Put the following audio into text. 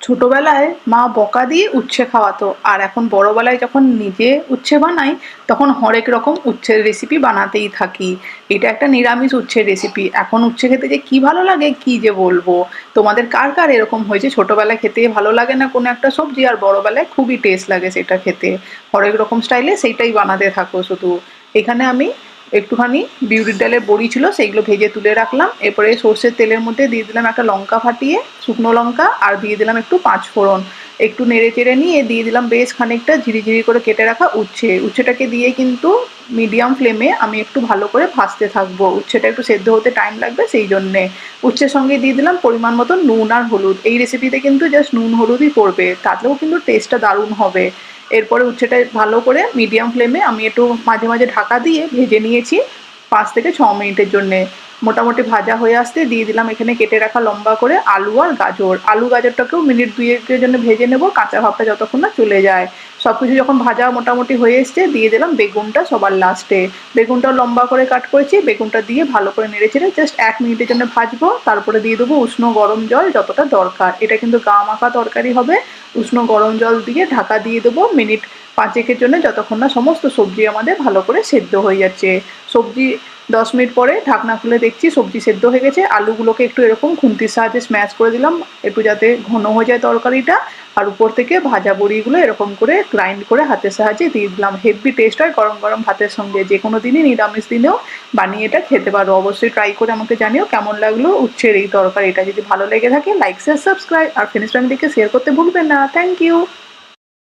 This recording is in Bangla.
ছোটবেলায় মা বকা দিয়ে উচ্ছে খাওয়াতো, আর এখন বড়বেলায় যখন নিজে উচ্ছে বানাই তখন হরেক রকম উচ্ছের রেসিপি বানাতেই থাকি। এটা একটা নিরামিষ উচ্ছের রেসিপি, এখন উচ্ছে খেতে যে কি ভালো লাগে কি যে বলবো। তোমাদের কার কার এরকম হয়েছে ছোটবেলায় খেতে ভালো লাগে না কোনো একটা সবজি, আর বড়বেলায় খুবই টেস্ট লাগে সেটা খেতে? হরেক রকম স্টাইলে সেইটাই বানাতে থাকো শুধু। এখানে আমি একটুখানি বিউলির ডালের বড়ি ছিল, সেইগুলো ভেজে তুলে রাখলাম। এরপরে সর্ষের তেলের মধ্যে দিয়ে দিলাম একটা লঙ্কা ফাটিয়ে, শুকনো লঙ্কা, আর দিয়ে দিলাম একটু পাঁচ ফোড়ন। একটু নেড়ে চেড়ে নিয়ে দিয়ে দিলাম বেশ খানিকটা ঝিরিঝিরি করে কেটে রাখা উচ্ছেটাকে দিয়ে কিন্তু মিডিয়াম ফ্লেমে আমি একটু ভালো করে ভাজতে থাকবো। উচ্ছেটা একটু সেদ্ধ হতে টাইম লাগবে, সেই জন্যে উচ্ছের সঙ্গে দিয়ে দিলাম পরিমাণ মতো নুন আর হলুদ। এই রেসিপিতে কিন্তু জাস্ট নুন হলুদই পড়বে, তাতেও কিন্তু টেস্টটা দারুণ হবে। এরপরে উচ্ছেটা ভালো করে মিডিয়াম ফ্লেমে আমি একটু মাঝে মাঝে ঢাকা দিয়ে ভেজে নিয়েছি 5 থেকে 6 মিনিটের জন্যে। মোটামুটি ভাজা হয়ে আসতে দিয়ে দিলাম এখানে কেটে রাখা লম্বা করে আলু আর গাজর। আলু গাজরটাকেও মিনিট দুয়েকের জন্য ভেজে নেব, কাঁচা ভাবটা যতক্ষণ না চলে যায়। সবকিছু যখন ভাজা মোটামুটি হয়ে এসছে দিয়ে দিলাম বেগুনটা সবার লাস্টে। বেগুনটাও লম্বা করে কাট করেছি, বেগুনটা দিয়ে ভালো করে নেড়ে চেড়ে জাস্ট 1 মিনিটের জন্য ভাজবো। তারপরে দিয়ে দেবো উষ্ণ গরম জল যতটা দরকার, এটা কিন্তু গা মাখা তরকারি হবে। উষ্ণ গরম জল দিয়ে ঢাকা দিয়ে দেবো মিনিট 5 এর জন্য, যতক্ষণ না সমস্ত সবজি আমাদের ভালো করে সেদ্ধ হয়ে যাচ্ছে। সবজি 10 মিনিট পরে ঢাকনা খুলে দেখছি সবজি সেদ্ধ হয়ে গেছে। আলুগুলোকে একটু এরকম খুন্তির সাহায্যে স্ম্যাশ করে দিলাম, একটু যাতে ঘন হয়ে যায় তরকারিটা। আর উপর থেকে ভাজা বড়িগুলো এরকম করে গ্রাইন্ড করে হাতের সাহায্যে দিয়ে দিলাম। হেভি টেস্ট হয় গরম গরম ভাতের সঙ্গে, যে কোনো দিনই নিরামিষ দিনেও বানিয়ে এটা খেতে পারো। অবশ্যই ট্রাই করে আমাকে জানিও কেমন লাগলো উচ্ছের এই তরকারি। এটা যদি ভালো লেগে থাকে লাইক শেয়ার সাবস্ক্রাইব, আর ফ্রেন্ডস ফ্যামিলিকে শেয়ার করতে ভুলবেন না। Thank you.